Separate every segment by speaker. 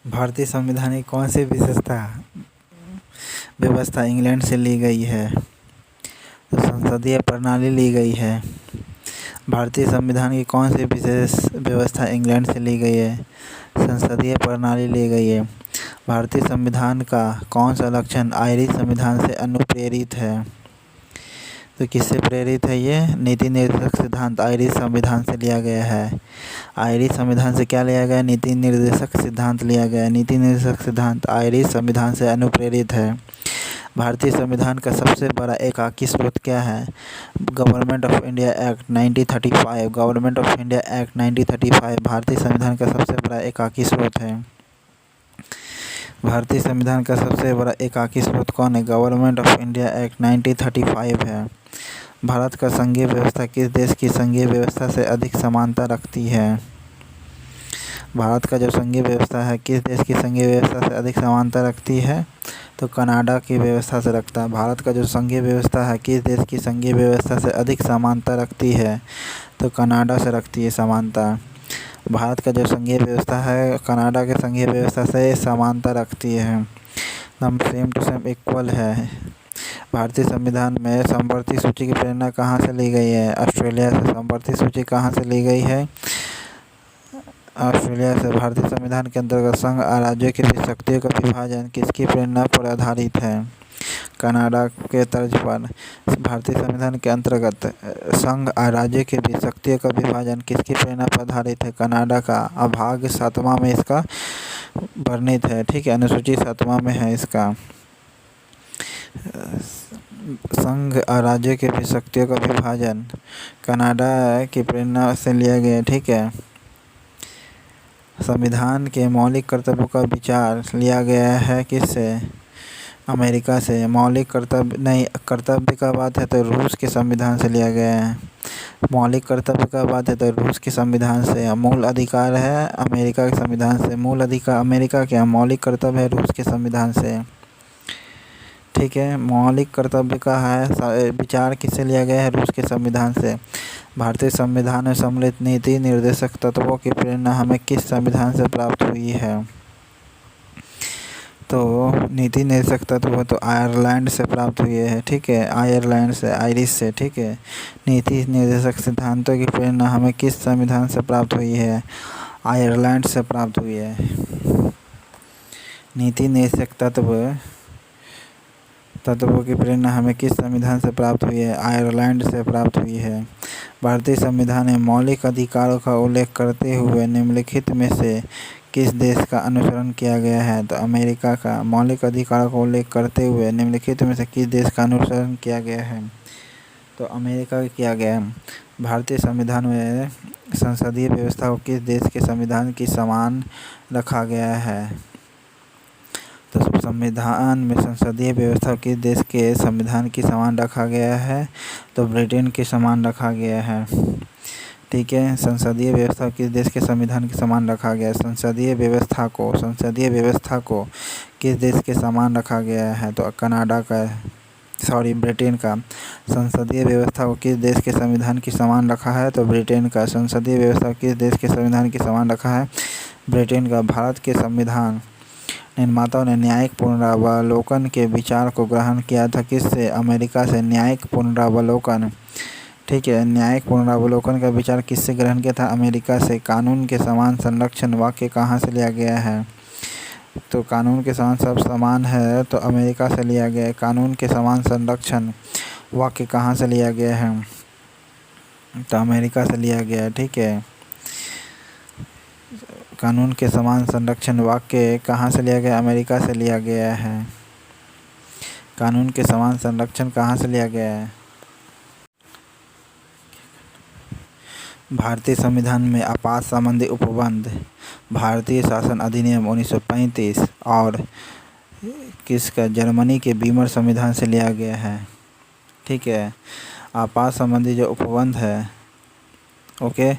Speaker 1: भारतीय संविधान की कौन सी व्यवस्था इंग्लैंड से ली गई है? तो संसदीय प्रणाली ली गई है। भारतीय संविधान की कौन सी विशेष व्यवस्था इंग्लैंड से ली गई है? संसदीय प्रणाली ली गई है। भारतीय संविधान का कौन सा लक्षण आयरिश संविधान से अनुप्रेरित है? तो किससे प्रेरित है ये? नीति निर्देशक सिद्धांत आयरिश संविधान से लिया गया है। आयरिश संविधान से क्या लिया गया? नीति निर्देशक सिद्धांत लिया गया। नीति निर्देशक सिद्धांत आयरिश संविधान से अनुप्रेरित है। भारतीय संविधान का सबसे बड़ा एकाकी स्रोत क्या है? Government of India act 1935। Government of India act 1935 भारतीय संविधान का सबसे बड़ा एकाकी स्रोत है। भारतीय संविधान का सबसे बड़ा एकाकी स्रोत कौन है? गवर्नमेंट ऑफ इंडिया एक्ट 1935 है। भारत का संघीय व्यवस्था किस देश की संघीय व्यवस्था से अधिक समानता रखती है? भारत का जो संघीय व्यवस्था है किस देश की संघीय व्यवस्था से अधिक समानता रखती है? तो कनाडा की व्यवस्था से रखता है। भारत का जो संघीय व्यवस्था है किस देश की संघीय व्यवस्था से अधिक समानता रखती है? तो कनाडा से रखती है समानता। भारत का जो संघीय व्यवस्था है कनाडा के संघीय व्यवस्था से समानता रखती है। हम सेम टू सेम इक्वल है। भारतीय संविधान में समवर्ती सूची की प्रेरणा कहाँ से ली गई है? ऑस्ट्रेलिया से। समवर्ती सूची कहाँ से ली गई है? ऑस्ट्रेलिया से। भारतीय संविधान के अंतर्गत संघ और राज्यों के बीच शक्तियों का विभाजन किसकी प्रेरणा पर आधारित है? कनाडा के तर्ज पर। भारतीय संविधान के अंतर्गत संघ और राज्यों के बीच शक्तियों का विभाजन किसकी प्रेरणा पर आधारित है? कनाडा का। भाग 7वां में इसका वर्णित है। ठीक है, अनुसूची 7वां में है इसका। संघ और राज्यों के बीच शक्तियों का विभाजन कनाडा की प्रेरणा से लिया गया। ठीक है। संविधान के मौलिक कर्तव्यों का विचार लिया गया है किससे? अमेरिका से। मौलिक कर्तव्य नहीं, कर्तव्य का बात है तो रूस के संविधान से लिया गया है। मौलिक कर्तव्य का बात है तो रूस के संविधान से। मूल अधिकार है अमेरिका के संविधान से। मूल अधिकार अमेरिका के, मौलिक कर्तव्य है रूस के संविधान से। ठीक है, मौलिक कर्तव्य का है विचार किससे लिया गया है? रूस के संविधान से। भारतीय संविधान में सम्मिलित नीति निर्देशक तत्वों की प्रेरणा हमें किस संविधान से प्राप्त हुई है? तो नीति निर्देशक तत्व तो आयरलैंड से प्राप्त हुए है। ठीक है, आयरलैंड से, आयरिश से। ठीक है, नीति निर्देशक सिद्धांतों की प्रेरणा हमें किस संविधान से प्राप्त हुई है? आयरलैंड से प्राप्त हुई है। नीति निर्देशक तत्वों की प्रेरणा हमें किस संविधान से प्राप्त हुई है? आयरलैंड से प्राप्त हुई है। भारतीय संविधान में मौलिक अधिकारों का उल्लेख करते हुए निम्नलिखित में से किस देश का अनुसरण किया गया है? तो अमेरिका का। मौलिक अधिकारों का उल्लेख करते हुए निम्नलिखित में से किस देश का अनुसरण किया गया है? तो अमेरिका का किया गया है। भारतीय संविधान में संसदीय व्यवस्था को किस देश के संविधान की समान रखा गया है? तो संविधान में संसदीय व्यवस्था किस देश के संविधान की समान रखा गया है? तो ब्रिटेन के समान रखा गया है। ठीक है, संसदीय व्यवस्था किस देश के संविधान के समान रखा गया है? संसदीय व्यवस्था को किस देश के समान रखा गया है? तो कनाडा का, ब्रिटेन का। संसदीय व्यवस्था को किस देश के संविधान की समान रखा है? तो ब्रिटेन का। संसदीय व्यवस्था किस देश के संविधान की समान रखा है? ब्रिटेन का। भारत के संविधान निर्माताओं ने न्यायिक पुनरावलोकन के विचार को ग्रहण किया था किससे? अमेरिका से। न्यायिक पुनरावलोकन। ठीक है, न्यायिक पुनरावलोकन का विचार किससे ग्रहण किया था? अमेरिका से। कानून के समान संरक्षण वाक्य कहाँ से लिया गया है? तो कानून के समान सब समान है तो अमेरिका से लिया गया है। कानून के समान संरक्षण वाक्य कहाँ से लिया गया है? तो अमेरिका से लिया गया है। ठीक है, कानून के समान संरक्षण वाक्य कहाँ से लिया गया? अमेरिका से लिया गया है। कानून के समान संरक्षण कहाँ से लिया गया है? भारतीय संविधान में आपात संबंधी उपबंध भारतीय शासन अधिनियम 1935 और किसका? जर्मनी के वीमर संविधान से लिया गया है। ठीक है, आपात संबंधी जो उपबंध है ओके,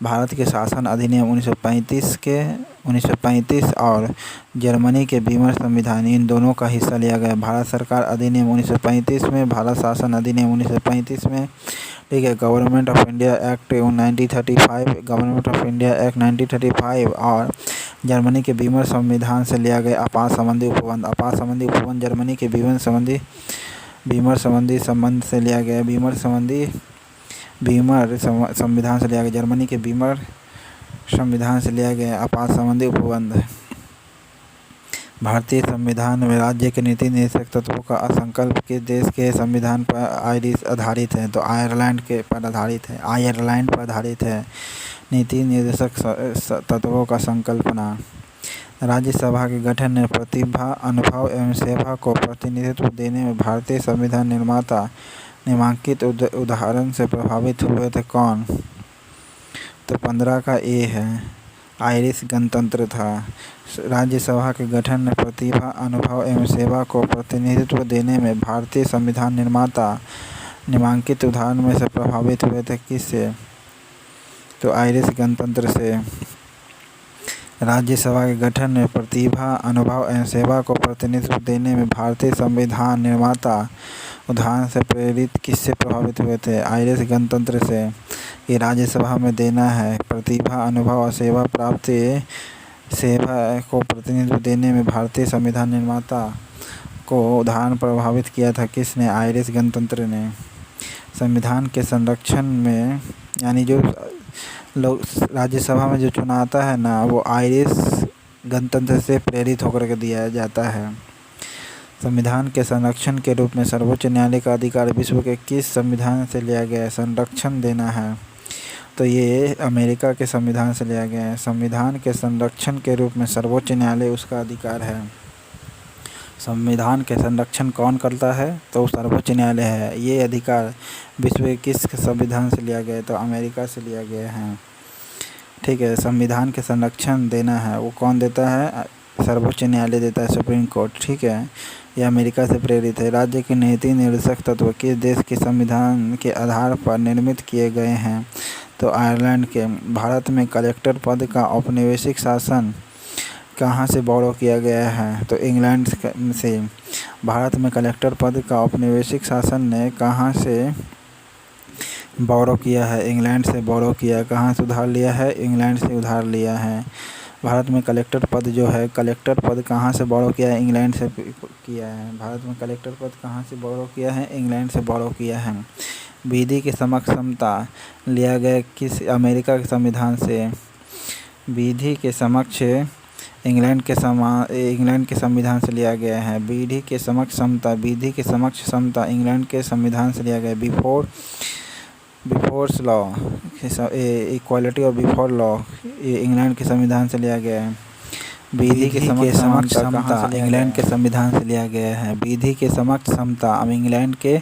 Speaker 1: भारत के शासन अधिनियम 1935 और जर्मनी के वीमर संविधान, इन दोनों का हिस्सा लिया गया। भारत सरकार अधिनियम 1935 में, भारत शासन अधिनियम 1935 में। ठीक है, government of India act 1935, government of India act 1935 और जर्मनी के वीमर संविधान से लिया गया आपात संबंधी उपबंध। आपात संबंधी उपबंध जर्मनी के वीमर संबंधी संबंध से लिया गया। वीमर संविधान से लिया गया। जर्मनी के वीमर संविधान से लिया गया आपात संबंधी उपबंध। भारतीय संविधान में राज्य के नीति निर्देशक तत्वों का संकल्प किस देश के संविधान पर आधारित है? तो आयरलैंड पर आधारित है। नीति निर्देशक तत्वों का संकल्पना। राज्यसभा के गठन ने प्रतिभा, अनुभव एवं सेवा को प्रतिनिधित्व देने में भारतीय संविधान निर्माता निम्नलिखित उदाहरण से प्रभावित हुए थे। कौन? तो 15 का ए है, आयरिश गणतंत्र था। राज्यसभा के गठन ने प्रतिभा, अनुभव एवं सेवा को प्रतिनिधित्व देने में भारतीय संविधान निर्माता निम्नलिखित उदाहरण में से प्रभावित हुए थे। किससे? तो आयरिश गणतंत्र से। राज्यसभा के गठन में प्रतिभा, अनुभव एवं सेवा को प्रतिनिधित्व देने में भारतीय संविधान निर्माता उदाहरण से प्रेरित किससे प्रभावित हुए थे? आयरिश गणतंत्र से। ये राज्यसभा में देना है। प्रतिभा, अनुभव और सेवा को प्रतिनिधित्व देने में भारतीय संविधान निर्माता को उदाहरण प्रभावित किया था। किसने? आयरिश गणतंत्र ने। संविधान के संरक्षण में यानी जो लोग राज्यसभा में जो चुनाव आता है ना, वो आयरिश गणतंत्र से प्रेरित होकर के दिया जाता है। संविधान के संरक्षण के रूप में सर्वोच्च न्यायालय का अधिकार विश्व के किस संविधान से लिया गया है? संरक्षण देना है। तो ये अमेरिका के संविधान से लिया गया है। संविधान के संरक्षण के रूप में सर्वोच्च न्यायालय उसका अधिकार है। संविधान के संरक्षण कौन करता है? तो सर्वोच्च न्यायालय है। ये अधिकार विश्व के किस संविधान से लिया गया है? तो अमेरिका से लिया गया है। ठीक है। संविधान के संरक्षण देना है, वो कौन देता है? सर्वोच्च न्यायालय देता है, सुप्रीम कोर्ट। ठीक है। यह अमेरिका से प्रेरित है। राज्य के नीति निर्देशक तत्व किस देश के संविधान के आधार पर निर्मित किए गए हैं? तो आयरलैंड के। भारत में कलेक्टर पद का औपनिवेशिक शासन कहाँ से बोरो किया गया है? तो इंग्लैंड से। भारत में कलेक्टर पद का औपनिवेशिक शासन ने कहाँ से बोरो किया है? इंग्लैंड से बोरो किया। कहाँ से उधार लिया है? इंग्लैंड से उधार लिया है। भारत में कलेक्टर पद जो है, कलेक्टर पद कहाँ से बोरो किया है? इंग्लैंड से किया है। भारत में कलेक्टर पद कहाँ से बोरो किया है? इंग्लैंड से बोरो किया है। विधि के समक्ष समता लिया गया किस अमेरिका के संविधान से? विधि के समक्ष इंग्लैंड के संविधान से लिया गया है। विधि के समक्ष समता इंग्लैंड के संविधान से लिया गया है। Before law, equality of before law, ये इंग्लैंड के संविधान से लिया गया है। विधि के समक्ष समता इंग्लैंड के संविधान से लिया गया है। विधि के समक्ष समता अब इंग्लैंड के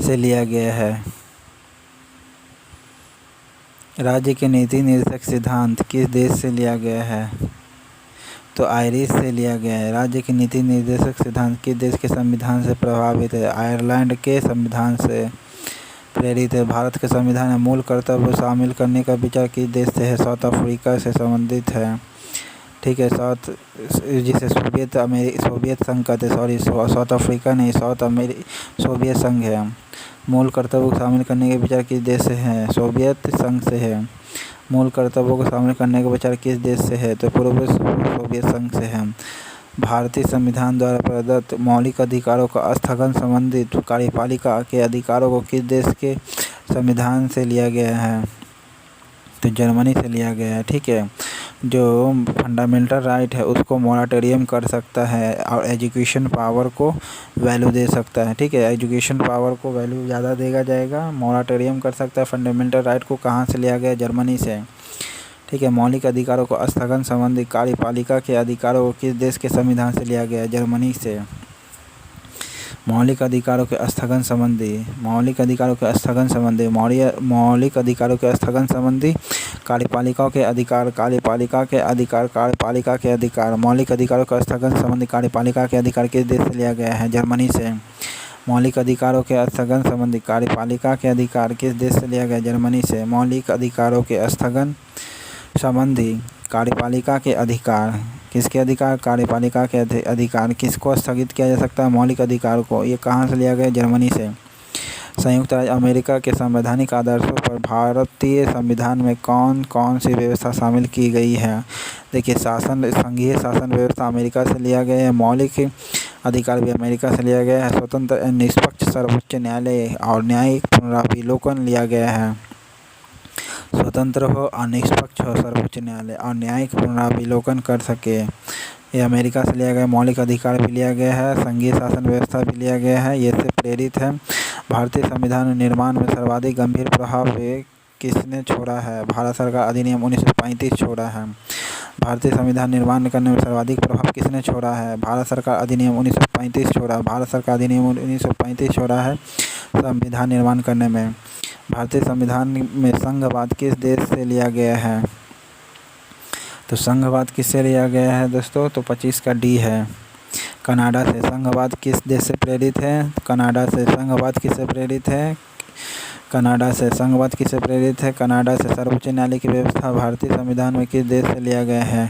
Speaker 1: से लिया गया है। राज्य के नीति निर्देशक सिद्धांत किस देश से लिया गया है? तो आयरिश से लिया गया है। राज्य के नीति निर्देशक सिद्धांत किस देश के संविधान से प्रभावित है? आयरलैंड के संविधान से प्रेरित है। भारत के संविधान में मूल कर्तव्य शामिल करने का विचार किस देश से है? साउथ अफ्रीका से संबंधित है। ठीक है। जिसे सोवियत संघ कहते हैं। साउथ अफ्रीका नहीं, सोवियत संघ है। मूल कर्तव्यों को शामिल करने के विचार किस देश से है? सोवियत संघ से है। मूल कर्तव्यों को शामिल करने का विचार किस देश से है? तो पूर्व सोवियत संघ से है। भारतीय संविधान द्वारा प्रदत्त मौलिक अधिकारों का स्थगन संबंधित कार्यपालिका के अधिकारों को किस देश के संविधान से लिया गया है? तो जर्मनी से लिया गया है। ठीक है। जो फंडामेंटल राइट है उसको मोराटोरियम कर सकता है और एजुकेशन पावर को वैल्यू दे सकता है। ठीक है। एजुकेशन पावर को वैल्यू ज़्यादा देगा जाएगा, मोराटोरियम कर सकता है। फंडामेंटल राइट को कहाँ से लिया गया? जर्मनी से। ठीक है। मौलिक अधिकारों को स्थगन संबंधी कार्यपालिका के अधिकारों को किस देश के संविधान से लिया गया? जर्मनी से। मौलिक अधिकारों के स्थगन संबंधी कार्यपालिका के अधिकार मौलिक अधिकारों के स्थगन संबंधी कार्यपालिका के अधिकार किस देश से लिया गया है? जर्मनी से। मौलिक अधिकारों के स्थगन संबंधी कार्यपालिका के अधिकार किस देश से लिया गया? जर्मनी से। मौलिक अधिकारों के स्थगन संबंधी कार्यपालिका के अधिकार किसके अधिकार? कार्यपालिका के अधिकार किसको स्थगित किया जा सकता है? मौलिक अधिकार को। ये कहाँ से लिया गया? जर्मनी से। संयुक्त राज्य अमेरिका के संवैधानिक आदर्शों पर भारतीय संविधान में कौन कौन सी व्यवस्था शामिल की गई है? देखिए, संघीय शासन व्यवस्था अमेरिका से लिया गया है, मौलिक अधिकार भी अमेरिका से लिया गया है, स्वतंत्र एवं निष्पक्ष सर्वोच्च न्यायालय और न्यायिक पुनरावलोकन लिया गया है। स्वतंत्र हो और निष्पक्ष हो सर्वोच्च न्यायालय और न्यायिक पुनरावलोकन कर सके, ये अमेरिका से लिया गया। मौलिक अधिकार भी लिया गया है, संघीय शासन व्यवस्था भी लिया गया है, ये से प्रेरित है। भारतीय संविधान निर्माण में सर्वाधिक गंभीर प्रभाव किसने छोड़ा है? भारत सरकार अधिनियम 1935 छोड़ा है। भारतीय संविधान निर्माण करने में सर्वाधिक प्रभाव किसने छोड़ा है? भारत सरकार अधिनियम 1935 छोड़ा। भारत सरकार अधिनियम 1935 छोड़ा है संविधान निर्माण करने में। भारतीय संविधान में संघवाद किस देश से लिया गया है? तो संघवाद किससे लिया गया है दोस्तों? तो 25 का डी है, कनाडा से। संघवाद किस देश से प्रेरित है? कनाडा से। संघवाद किससे प्रेरित है? कनाडा से। संघवाद किससे प्रेरित है? कनाडा से। सर्वोच्च न्यायालय की व्यवस्था भारतीय संविधान में किस देश से लिया गया है?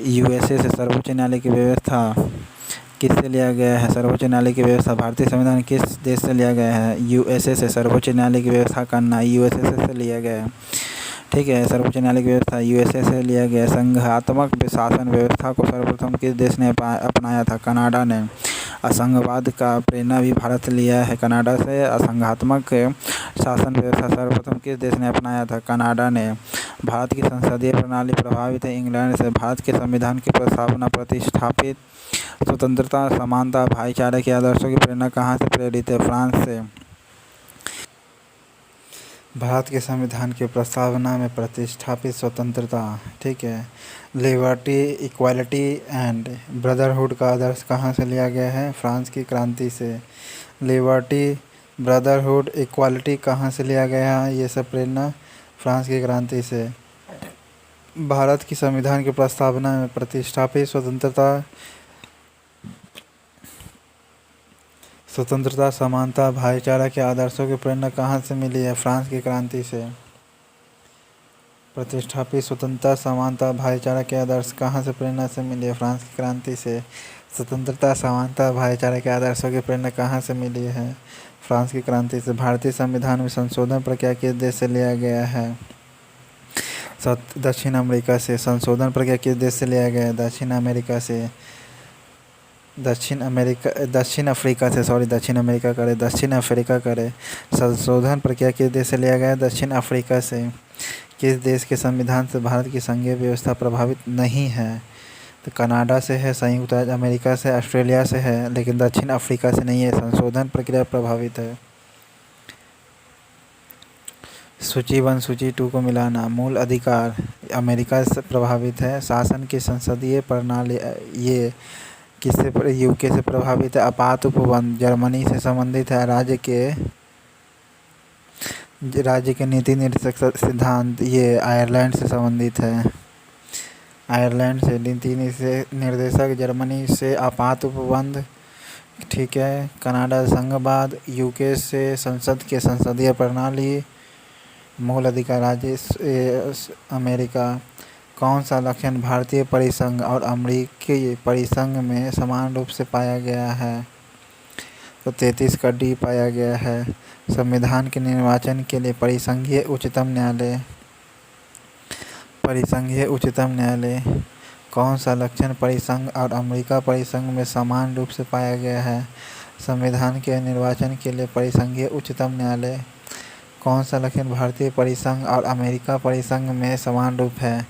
Speaker 1: यूएसए से। सर्वोच्च न्यायालय की व्यवस्था किससे लिया गया है? सर्वोच्च न्यायालय की व्यवस्था भारतीय संविधान किस देश से लिया गया है? यूएसए से। सर्वोच्च न्यायालय की व्यवस्था करना यूएसए से लिया गया है, ठीक है। सर्वोच्च न्यायालय की व्यवस्था यूएसए से लिया गया। संघात्मक शासन व्यवस्था को सर्वप्रथम किस देश ने अपनाया था? कनाडा ने। असंघवाद का प्रेरणा भी भारत से लिया है, कनाडा से। असंघात्मक शासन व्यवस्था सर्वप्रथम किस देश ने अपनाया था? कनाडा ने। भारत की संसदीय प्रणाली प्रभावित है इंग्लैंड से। भारत के संविधान की प्रस्तावना प्रतिष्ठापित स्वतंत्रता, समानता, भाईचारे के आदर्शों की प्रेरणा कहाँ से प्रेरित है? फ्रांस से। भारत के संविधान की प्रस्तावना में प्रतिष्ठापित स्वतंत्रता, ठीक है, लिबर्टी, इक्वालिटी एंड ब्रदरहुड का आदर्श कहाँ से लिया गया है? फ्रांस की क्रांति से। लिबर्टी, ब्रदरहुड, इक्वालिटी कहाँ से लिया गया है? ये सब प्रेरणा फ्रांस की क्रांति से। भारत की संविधान की प्रस्तावना में प्रतिष्ठापित स्वतंत्रता, समानता, भाईचारा के आदर्शों की प्रेरणा कहाँ से मिली है? फ्रांस की क्रांति से। प्रतिष्ठापित स्वतंत्रता, समानता, भाईचारा के आदर्श कहाँ से प्रेरणा से मिली है? फ्रांस की क्रांति से। स्वतंत्रता, समानता, भाईचारा के आदर्शों की प्रेरणा कहाँ से मिली है? फ्रांस की क्रांति से। भारतीय संविधान में संशोधन प्रक्रिया किस देश से लिया गया है? दक्षिण अमेरिका से। संशोधन प्रक्रिया किस देश से लिया गया है? दक्षिण अफ्रीका से। दक्षिण अफ्रीका करे। संशोधन प्रक्रिया किस देश से लिया गया है? दक्षिण अफ्रीका से। किस देश के संविधान से भारत की संघीय व्यवस्था प्रभावित नहीं है? तो कनाडा से है, संयुक्त राज्य अमेरिका से, ऑस्ट्रेलिया से है, लेकिन दक्षिण अफ्रीका से नहीं है। संशोधन प्रक्रिया प्रभावित है। सूची 1 सूची 2 को मिलाना। मूल अधिकार अमेरिका से प्रभावित है। शासन की संसदीय प्रणाली ये किससे? यूके से प्रभावित है। आपात उपबंध जर्मनी से संबंधित है। राज्य के नीति निर्देशक सिद्धांत ये आयरलैंड से संबंधित है। आयरलैंड से नीति निर्देशक, जर्मनी से आपात उपबंध, ठीक है। कनाडा से संघवाद, यूके से संसद के संसदीय प्रणाली, मूल अधिकार राज्य अमेरिका। कौन सा लक्षण भारतीय परिसंघ और अमेरिकी परिसंघ में समान रूप से पाया गया है? तो 33 का डी पाया गया है। संविधान के निर्वाचन के लिए परिसंघीय उच्चतम न्यायालय कौन सा लक्षण परिसंघ और अमेरिका परिसंघ में समान रूप से पाया गया है? संविधान के निर्वाचन के लिए परिसंघीय उच्चतम न्यायालय कौन सा लक्षण भारतीय परिसंघ और अमेरिका परिसंघ में समान रूप है?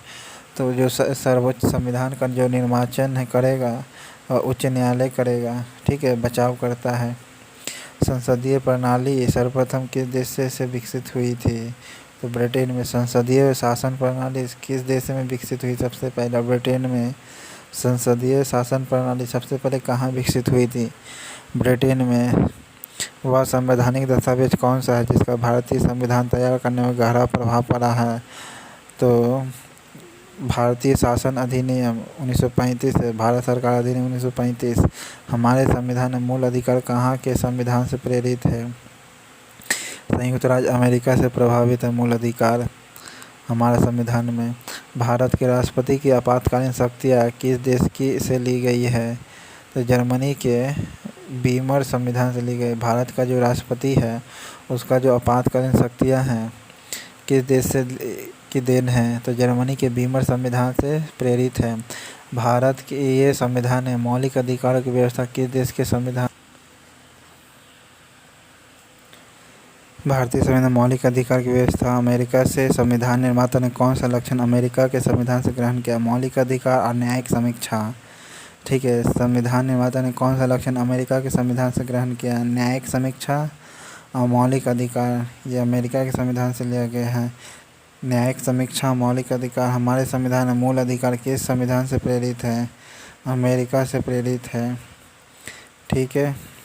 Speaker 1: तो जो सर्वोच्च संविधान का जो निर्वाचन है करेगा उच्च न्यायालय करेगा, ठीक है, बचाव करता है। संसदीय प्रणाली सर्वप्रथम किस देश से विकसित हुई थी? तो ब्रिटेन में। संसदीय शासन प्रणाली किस देश में विकसित हुई? सबसे पहले ब्रिटेन में। संसदीय शासन प्रणाली सबसे पहले कहाँ विकसित हुई थी? ब्रिटेन में। वह संवैधानिक दस्तावेज कौन सा है जिसका भारतीय संविधान तैयार करने में गहरा प्रभाव पड़ा है? तो भारतीय शासन अधिनियम 1935 है। भारत सरकार अधिनियम 1935। हमारे संविधान में मूल अधिकार कहाँ के संविधान से प्रेरित है? संयुक्त राज्य अमेरिका से प्रभावित है मूल अधिकार हमारे संविधान में। भारत के राष्ट्रपति की आपातकालीन शक्तियाँ किस देश की से ली गई है? तो जर्मनी के बीमर संविधान से ली गई। भारत का जो राष्ट्रपति है उसका जो आपातकालीन शक्तियाँ हैं किस देश से की देन है, तो जर्मनी के वीमर संविधान से प्रेरित है। भारत के ये संविधान है, मौलिक अधिकारों की व्यवस्था किस देश के संविधान? भारतीय संविधान मौलिक अधिकार की व्यवस्था अमेरिका से। संविधान निर्माता ने कौन सा लक्षण अमेरिका के संविधान से ग्रहण किया? मौलिक अधिकार और न्यायिक समीक्षा। ठीक है, संविधान निर्माता ने कौन सा लक्षण अमेरिका के संविधान से ग्रहण किया? न्यायिक समीक्षा और मौलिक अधिकार, ये अमेरिका के संविधान से लिया गया है। न्यायिक समीक्षा, मौलिक अधिकार। हमारे संविधान में मूल अधिकार किस संविधान से प्रेरित है? अमेरिका से प्रेरित है। ठीक है।